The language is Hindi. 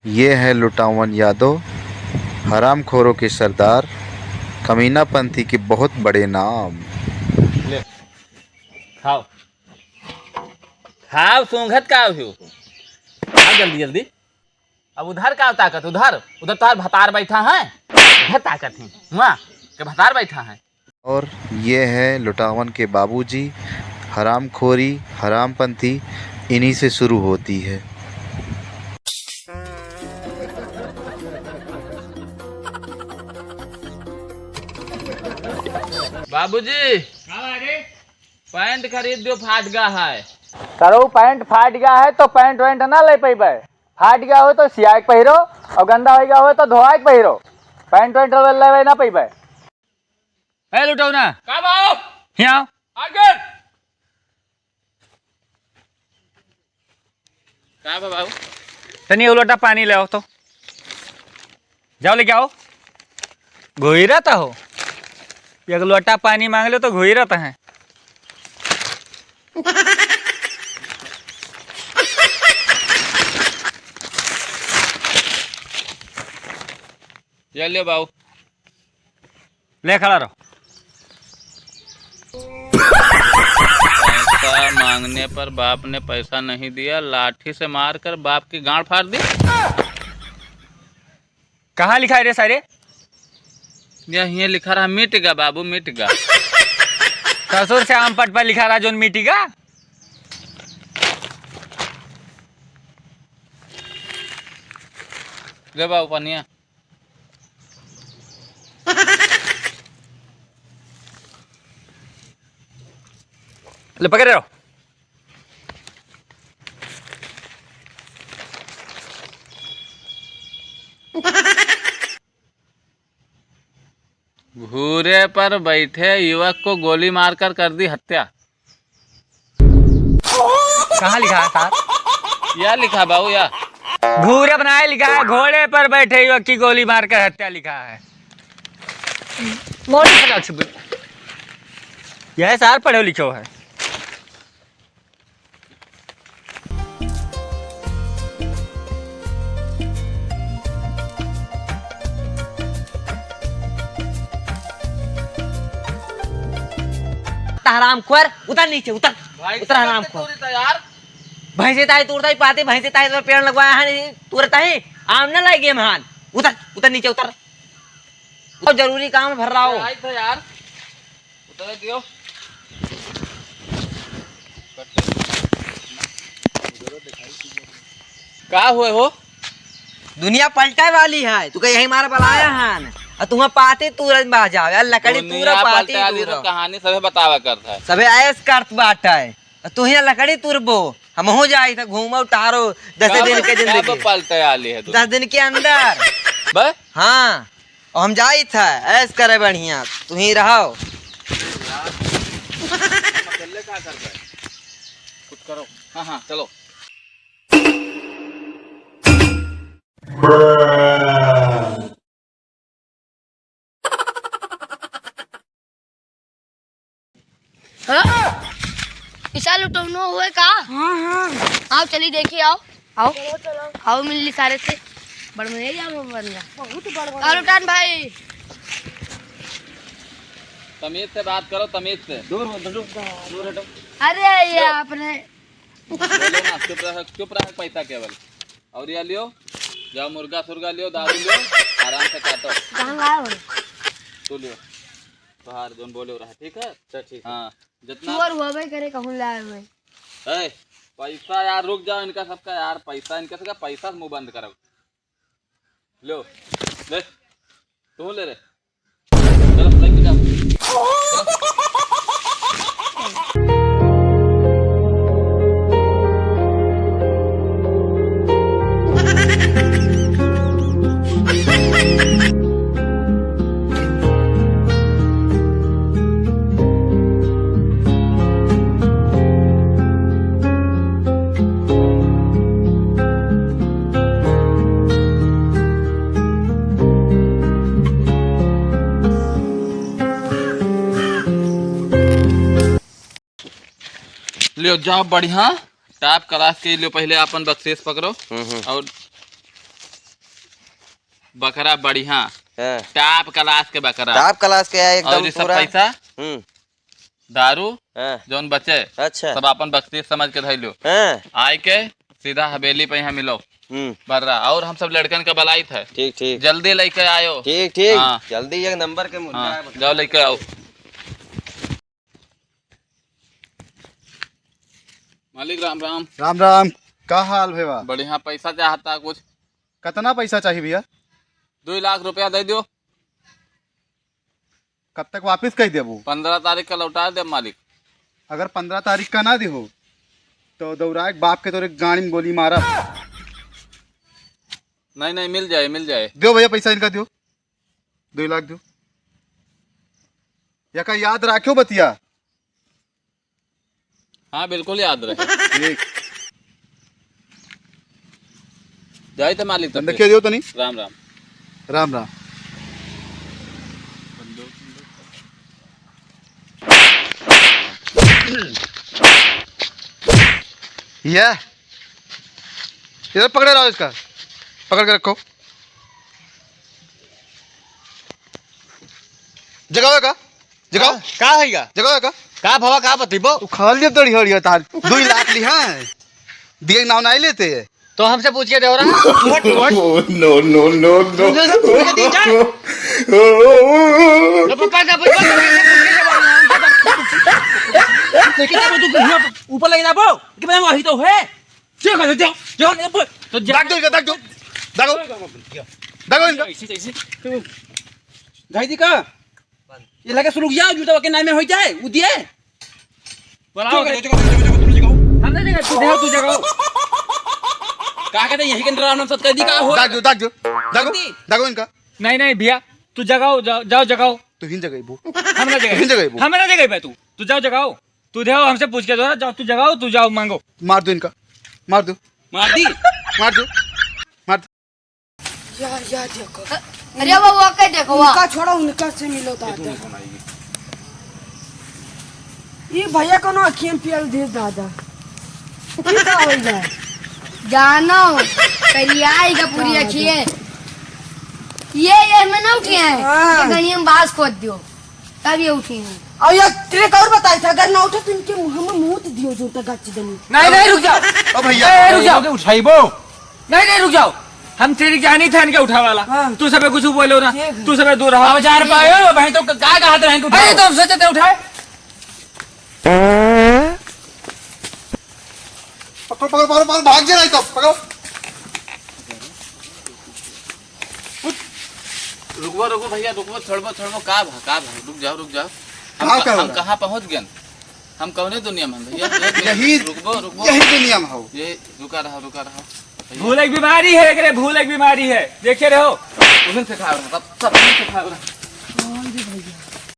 ये है लुटावन यादव, हरामखोरों के सरदार, कमीनापंथी के बहुत बड़े नाम। ले खाओ खाओ सूंघत का हो। खाओ जल्दी जल्दी। अब उधर का ताकत, उधर उधर तार भतार बैठा है, उधर ताकत है वहाँ के भतार बैठा है। और ये है लुटावन के बाबूजी, हरामखोरी हरामपंथी इन्हीं से शुरू होती है। बाबूजी पैंट खरीद दो, फाट गया है। करो पैंट फाट गया है तो पैंट वैंट ना ले पैबे। फाट गया हो तो सिया के पहिरो और गंदा हो गया हो तो धोआ के पहिरो। पैंट वैंट ले ना पैबे। ए लुटाओ ना का बाओ यहाँ आगे का बाबू तनी एक लोटा पानी ले आओ तो जाओ लेके आओ। घोई रहता हो, एक लोटा पानी मांग लो तो घोई रहता है। ये ले बाबू, ले खड़ा रहो। पैसा मांगने पर बाप ने पैसा नहीं दिया, लाठी से मारकर बाप की गांड फाड़ दी। कहाँ लिखा है रे सारे? ये लिखा रहा मिटेगा बाबू मिटेगा। ससुर से आम पट पर लिखा रहा जो मिटेगा। ले बाबू पनिया। ले पकड़े रहो। घूरे पर बैठे युवक को गोली मारकर कर दी हत्या। कहाँ लिखा है साहब? या लिखा बाबू या घूरे बनाए लिखा है, घोड़े पर बैठे युवक की गोली मारकर हत्या लिखा है। यह सार पढ़ो लिखो है। हरामखोर उतर नीचे उतर उतर हरामखोर। भैंसे ताई तोड़ता ही पाते, भैंसे ताई तो पेड़ लगवाया है तोड़ता ही आम ना लगे महान। उतर उतर नीचे उतर, तो जरूरी काम भर रहा हो यार। उतर दियो। का हुए हो? दुनिया पलटे वाली है, तू यही मार बनाया है और तुम्हें पाते तुरंत बा जाओ यार। लकड़ी तुरा पाती तो कहानी सबे बतावा करता है, सबे ऐस करत बाटा है। तू यहाँ लकड़ी तुरबो हम हो जाए तो घूमो टारो 10 दिन के जिंदगी पलटे आली है 10 दिन के अंदर बस। हाँ और हम जाई था ऐस करे बढ़िया तू ही रहो। अकेले क्या कर रहे? कुछ करो। हाँ हाँ चलो। ईसा लुटौनो हुए का? हाँ आओ चली देखिए। आओ आओ आओ मिली सारे से बड़मनेरिया में बन गया बहुत बड़। लुटान भाई तमीज से बात करो, तमीज से। दूर हटो। अरे ये आपने बोलो ना, चुप रह पैसा केवल। और ये लियो, जाओ मुर्गा सुर्गा लियो, दारू लियो, आराम से काटो। कहाँ लाया हो? तू लियो, बाहर जोन बोले हो रहा है, ठीक है? अच्छा ठीक है। हाँ जितना सुअर हुआ भाई करे कहूँ लाया भाई। ए, पैसा यार रुक जाओ इनका सबका यार, पैसा इनका सबका पैसा मुंह बंद करो। लो ले तू ले रे, चलो लेके जाओ। लियो जाओ बढ़िया टाप क्लास के लियो, पहले अपन बख्शीश पकड़ो और बकरा बढ़िया हाँ। टॉप क्लास के बकरा टॉप क्लास के है और एकदम ये सब पूरा। पैसा दारू हाँ। जौन बचे अच्छा। सब अपन बख्शी समझ के धैलो हाँ। आए के सीधा हवेली पे यहाँ मिलो बर्रा। और हम सब लड़कन का बलाई थे। ठीक ठीक जल्दी लेके आयो। ठीक ठीक हाँ। जल्दी एक नंबर के मुद्दा हाँ, है। जाओ लेके आओ। मालिक राम राम। राम राम। का हाल भेवा? बढ़िया पैसा चाहता कुछ। कितना पैसा चाहिए भैया? 2 लाख रुपया दे दो। कब तक वापस कर देबू? 15 तारीख का लौटा दे मालिक। अगर 15 तारीख का ना दिहो तो दौराए बाप के तोरे गाड़ी में गोली मारा। नहीं नहीं मिल जाए मिल जाए। दो भैया पैसा इनका दो, 2 लाख दो। या का याद रखियो बतिया। हाँ बिल्कुल याद रहे। ठीक जाए तो मालिक तब देखिए दियो तो नहीं। राम राम। राम राम। ये इधर पकड़े रहो, इसका पकड़ के रखो। जगाओ का जगाओ का हैगा जगाओ का भवा का बतिबो? खा लिया तोड़ी हड़िया तार 2 लाख ली हैं दिए नाव नहीं लेते है तो हमसे पूछ के दे रहा पापा का ऊपर लगे जाबो कि मैं वही तो है जो कर दो जो तो दाग दो इनका, दाग दो इनका। गाइदी का ये लगे सुलुक जाओ जूता के नाम में हो जाए उ दिए बोलाओ हमने जगह तू दे तू जगह का कहते यही के ड्रामा सत कर दी का हो दागो इनका। नहीं नहीं भैया तू जगाओ जाओ जगाओ। तू हिन जगह बू हमरा जगह हमरा जगह पे तू जाओ जगाओ। तू देखो हमसे पूछ के दो जाओ। तू जगाओ तू जाओ मांगो। मार दो इनका, मार दो मार दी मार दो मार दो। अरे वो क्या देखो उनका छोड़ा उनका से मिलो दादा। ये भैया को ना अखियन पियल दे दादा। क्या हो जाए जानो कल आएगा पूरी रखिए। ये मैं ना उठी है हाँ। गनी में बास खोद दियो तब ये उठी है। और ये ट्रेक और बताई था अगर ना उठे तो इनके मुंह में मुंह दियो जो तक गाची दनी। नहीं नहीं रुक जाओ। ओ भैया रुक जाओ उठाइबो। नहीं रुक जाओ। हम तेरी जानी था इनके उठा वाला। हाँ। तू सबे कुछ बोलो ना। ठीक है। तू सबे दूर रहो। 4 पाए भाई तो का हाथ रहे को अरे तो हम सोचे थे उठाए। पकड़ो भाग जा नहीं तो पकड़ो। रुको भैया रुको छोड़बो का भा रुक जाओ कहाँ का हम होगा? कहाँ पहुँच गए। हम कौने दुनिया में हैं भैया। यही रुको यही दुनिया में हो। ये रुका रहा भूल एक बीमारी है एक रे भूल एक बीमारी है देखे रहो। उधर से खा रहा सब उधर से खा रहा